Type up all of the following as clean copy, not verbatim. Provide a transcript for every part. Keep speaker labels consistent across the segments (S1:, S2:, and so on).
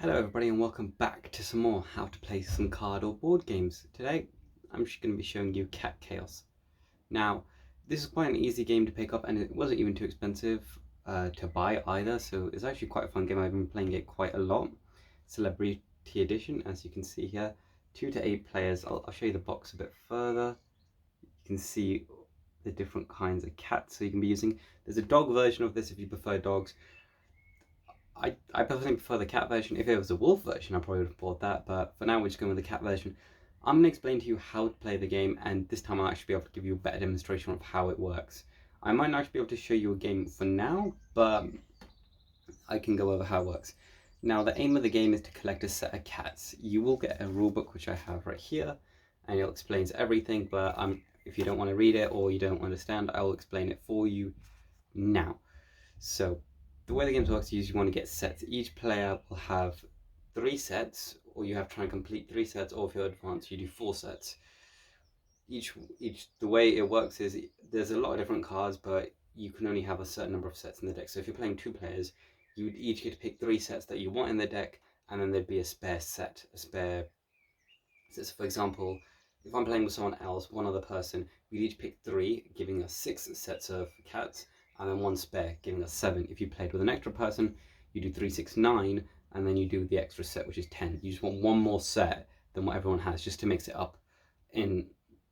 S1: Hello everybody and welcome back to some more how to play some card or board games. Today I'm just going to be showing you Cat Chaos. Now this is quite an easy game to pick up and it wasn't even too expensive to buy either, so it's actually quite a fun game. I've been playing it quite a lot. Celebrity Edition, as you can see here, 2 to 8 players. I'll show you the box a bit further. You can see the different kinds of cats so you can be using. There's a dog version of this if you prefer dogs. I personally prefer the cat version. If it was a wolf version, I probably would have bought that, but for now we're just going with the cat version. I'm going to explain to you how to play the game, and this time I'll actually be able to give you a better demonstration of how it works. I might not actually be able to show you a game for now, but I can go over how it works. Now, the aim of the game is to collect a set of cats. You will get a rulebook, which I have right here, and it explains everything, but if you don't want to read it or you don't understand, I will explain it for you now. So, the way the game works is you want to get sets. Each player will have 3 sets, or you have to try and complete 3 sets, or if you're advanced, you do 4 sets. The way it works is there's a lot of different cards, but you can only have a certain number of sets in the deck. So if you're playing 2 players, you would each get to pick 3 sets that you want in the deck, and then there'd be a spare set, a spare. So for example, if I'm playing with someone else, one other person, we'd each pick 3, giving us 6 sets of cats, and then 1 spare, giving us 7. If you played with an extra person, you do 3, 6, 9, and then you do the extra set, which is 10. You just want one more set than what everyone has, just to mix it up in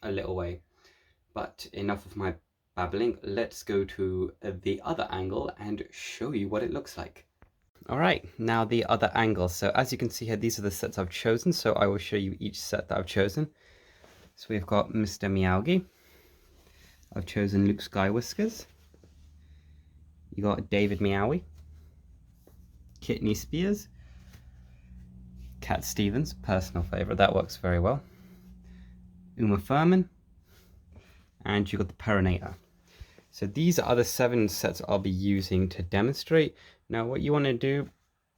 S1: a little way. But enough of my babbling, let's go to the other angle and show you what it looks like. Alright, now the other angle. So as you can see here, these are the sets I've chosen, so I will show you each set that I've chosen. So we've got Mr. Meowgi. I've chosen Luke Skywhiskers. You got David Meowie, Kidney Spears, Cat Stevens, personal favourite, that works very well, Uma Thurman, and you got the Perinator. So these are the 7 sets I'll be using to demonstrate. Now what you want to do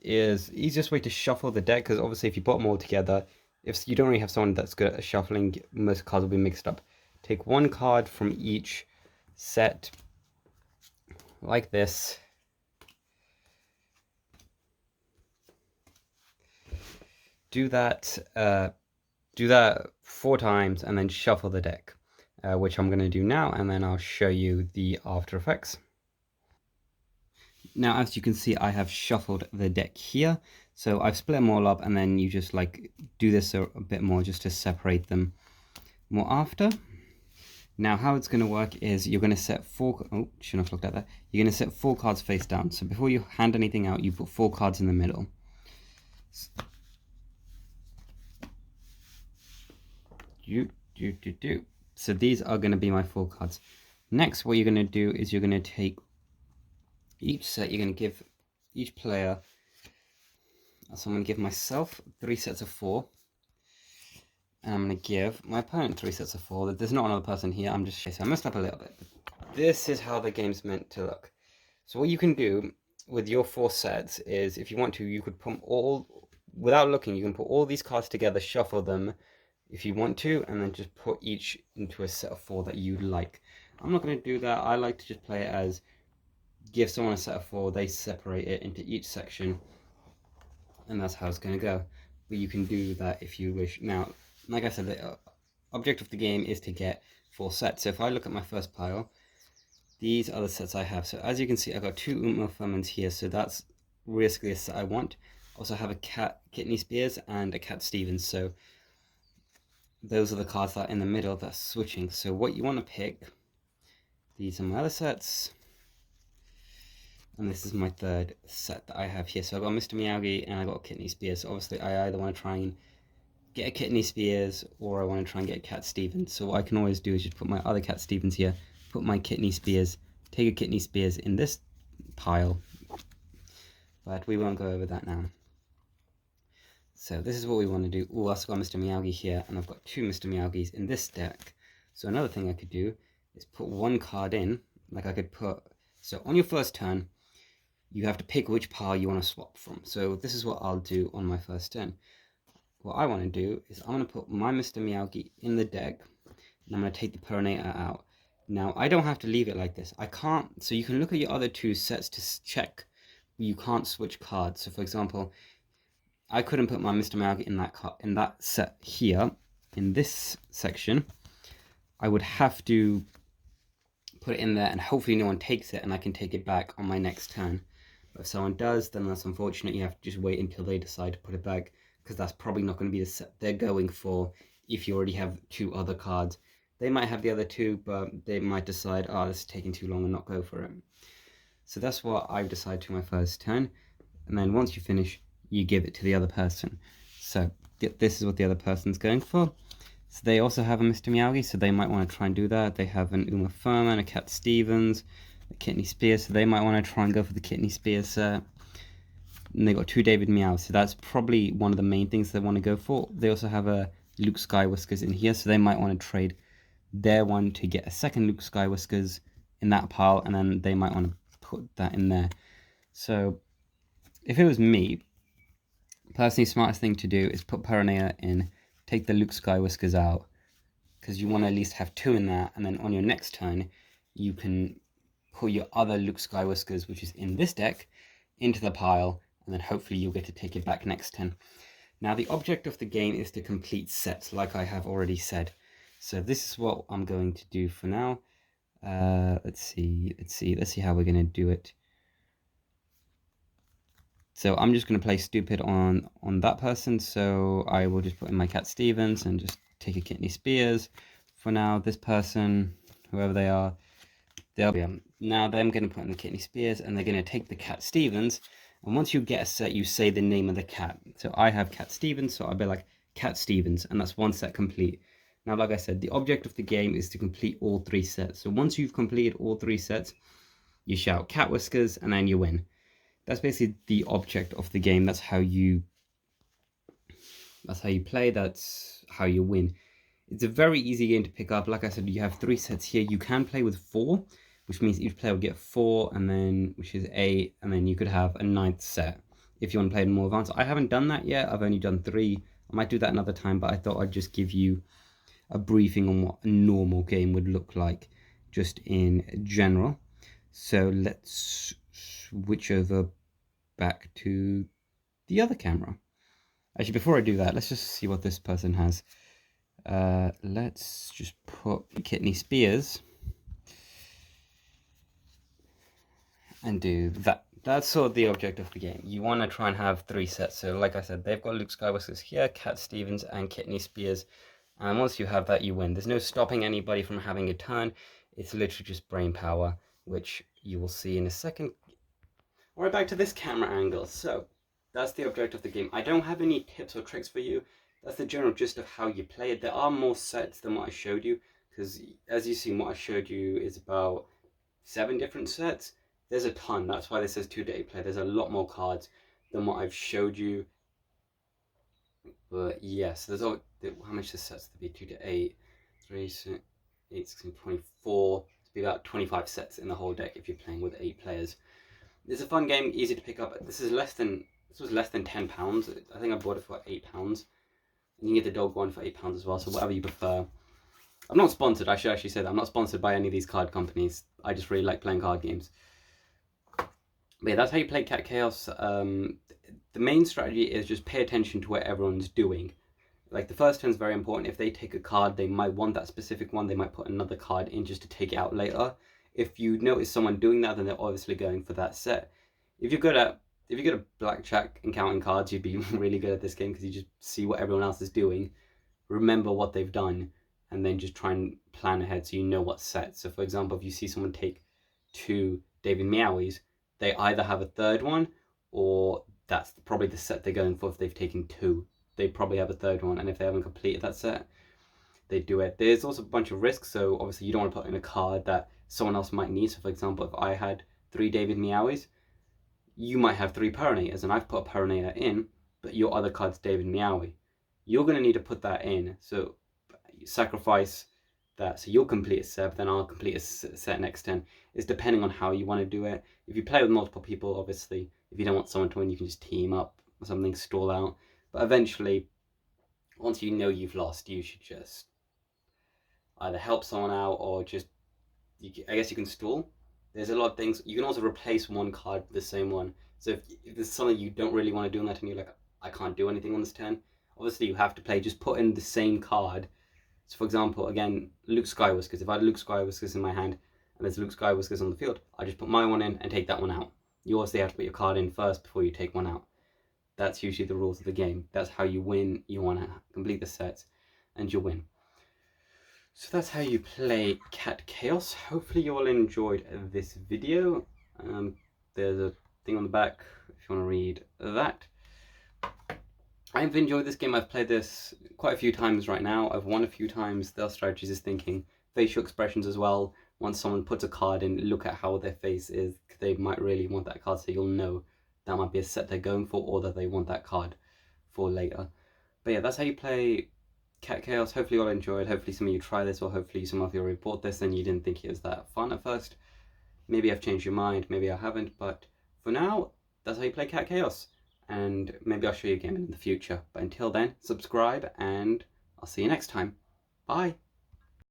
S1: is, easiest way to shuffle the deck, because obviously if you put them all together, if you don't really have someone that's good at shuffling, most cards will be mixed up. Take 1 card from each set, like this. Do that 4 times and then shuffle the deck, which I'm going to do now, and then I'll show you the after effects. Now, as you can see, I have shuffled the deck here. So I've split them all up, and then you just like do this a bit more just to separate them more after. Now, how it's going to work is you're going to set 4... Oh, shouldn't have looked at that. You're going to set 4 cards face down. So before you hand anything out, you put 4 cards in the middle. So these are going to be my 4 cards. Next, what you're going to do is you're going to take each set, you're going to give each player, so I'm going to give myself 3 sets of 4, and I'm going to give my opponent 3 sets of 4. There's not another person here, I'm just, so I messed up a little bit. This is how the game's meant to look. So what you can do with your 4 sets is, if you want to, you could put all, without looking, you can put all these cards together, shuffle them if you want to, and then just put each into a set of 4 that you like. I'm not going to do that. I like to just play it as, give someone a set of 4, they separate it into each section, and that's how it's going to go. But you can do that if you wish. Now, like I said, the object of the game is to get 4 sets. So if I look at my first pile, these are the sets I have. So as you can see, I've got 2 Uma Thurmans here, so that's basically a set I want. Also have a Cat Kidney Spears and a Cat Stevens, so those are the cards that are in the middle that's switching. So what you want to pick, these are my other sets, and this is my 3rd set that I have here. So I've got Mr. Meowgi and I've got Kidney Spears. So obviously I either want to try and get a Kidney Spears or I want to try and get a Cat Stevens. So what I can always do is just put my other Cat Stevens here, put my Kidney Spears, take a Kidney Spears in this pile, but we won't go over that now. So this is what we want to do. Oh, I've also got Mr. Meowgi here, and I've got 2 Mr. Meowgis in this deck. So another thing I could do is put 1 card in, like I could put, so on your first turn, you have to pick which pile you want to swap from. So this is what I'll do on my first turn. What I want to do is I'm going to put my Mr. Meowgi in the deck, and I'm going to take the Perinator out. Now, I don't have to leave it like this. I can't, so you can look at your other 2 sets to check you can't switch cards. So for example, I couldn't put my Mr. Miyagi in that set here, in this section. I would have to put it in there and hopefully no one takes it and I can take it back on my next turn. But if someone does, then that's unfortunate. You have to just wait until they decide to put it back, because that's probably not going to be the set they're going for if you already have 2 other cards. They might have the other 2, but they might decide, oh, this is taking too long, and not go for it. So that's what I've decided to my first turn. And then once you finish, you give it to the other person. So this is what the other person's going for. So they also have a Mr. Miyagi, so they might want to try and do that. They have an Uma Thurman, a Cat Stevens, a Kidney Spears, so they might want to try and go for the Kidney Spears set. And they got 2 David Meows, so that's probably one of the main things they want to go for. They also have a Luke Skywhiskers in here, so they might want to trade their one to get a second Luke Skywhiskers in that pile, and then they might want to put that in there. So if it was me, personally, smartest thing to do is put Peronia in, take the Luke Skywhiskers out, because you want to at least have 2 in that, and then on your next turn, you can put your other Luke Skywhiskers, which is in this deck, into the pile, and then hopefully you'll get to take it back next turn. Now, the object of the game is to complete sets, like I have already said. So this is what I'm going to do for now. Let's see how we're going to do it. So I'm just going to play stupid on that person. So I will just put in my Cat Stevens and just take a Kidney Spears. For now, this person, whoever they are, now they're going to put in the Kidney Spears, and they're going to take the Cat Stevens. And once you get a set, you say the name of the cat. So I have Cat Stevens, so I'll be like Cat Stevens, and that's 1 set complete. Now, like I said, the object of the game is to complete all 3 sets. So once you've completed all 3 sets, you shout Cat Whiskers, and then you win. That's basically the object of the game. That's how you play. That's how you win. It's a very easy game to pick up. Like I said, you have 3 sets here. You can play with 4, which means each player will get 4, and then which is 8, and then you could have a 9th set if you want to play in more advanced. I haven't done that yet. I've only done 3. I might do that another time, but I thought I'd just give you a briefing on what a normal game would look like, just in general. So let's switch over back to the other camera. Actually, before I do that, let's just see what this person has. Let's just put Kidney Spears and do that. That's sort of the object of the game. You want to try and have 3 sets. So like I said, they've got Luke Skywhiskers here, Cat Stevens, and Kidney Spears. And once you have that, you win. There's no stopping anybody from having a turn. It's literally just brain power, which you will see in a second. All right, back to this camera angle. So that's the object of the game. I don't have any tips or tricks for you. That's the general gist of how you play it. There are more sets than what I showed you, because as you see, what I showed you is about 7 different sets. There's a ton. That's why this says 2-day play. There's a lot more cards than what I've showed you. But yes, there's all, how much this sets to be? 2 to 8, 3, 6, 8, 16, 24. It'd be about 25 sets in the whole deck if you're playing with 8 players. It's a fun game, easy to pick up. This was less than £10. I think I bought it for £8. And you can get the dog one for £8 as well, so whatever you prefer. I'm not sponsored, I should actually say that. I'm not sponsored by any of these card companies. I just really like playing card games. But yeah, that's how you play Cat Chaos. The main strategy is just pay attention to what everyone's doing. Like, the first turn is very important. If they take a card, they might want that specific one. They might put another card in just to take it out later. If you notice someone doing that, then they're obviously going for that set. If you're good at blackjack and counting cards, you'd be really good at this game, because you just see what everyone else is doing, remember what they've done, and then just try and plan ahead so you know what set. So for example, if you see someone take 2 David Meowies, they either have a third one, or that's probably the set they're going for. If they've taken 2, they probably have a third one, and if they haven't completed that set, they do it. There's also a bunch of risks, so obviously you don't want to put in a card that someone else might need. So for example, if I had 3 David Meowies, you might have 3 Peronators, and I've put a Peronator in, but your other card's David Meowie. You're going to need to put that in, so you sacrifice that, so you'll complete a set, then I'll complete a set next turn. It's depending on how you want to do it. If you play with multiple people, obviously, if you don't want someone to win, you can just team up or something, stall out. But eventually, once you know you've lost, you should just either help someone out or just, I guess you can stall. There's a lot of things. You can also replace one card with the same one. So if there's something you don't really want to do on that, and you're like, I can't do anything on this turn. Obviously, you have to play, just put in the same card. So, for example, again, Luke Skywhiskers. If I had Luke Skywhiskers in my hand and there's Luke Skywhiskers on the field, I just put my one in and take that one out. You also have to put your card in first before you take one out. That's usually the rules of the game. That's how you win. You want to complete the sets and you'll win. So that's how you play Cat Chaos. Hopefully you all enjoyed this video. There's a thing on the back if you want to read that. I've enjoyed this game. I've played this quite a few times right now. I've won a few times. Their strategies is thinking, facial expressions as well. Once someone puts a card in, look at how their face is. They might really want that card, so you'll know that might be a set they're going for, or that they want that card for later. But yeah, that's how you play Cat Chaos. Hopefully you all enjoyed. Hopefully some of you try this, or hopefully some of you already bought this and you didn't think it was that fun at first. Maybe I've changed your mind, maybe I haven't, but for now, that's how you play Cat Chaos. And maybe I'll show you a game in the future. But until then, subscribe and I'll see you next time. Bye!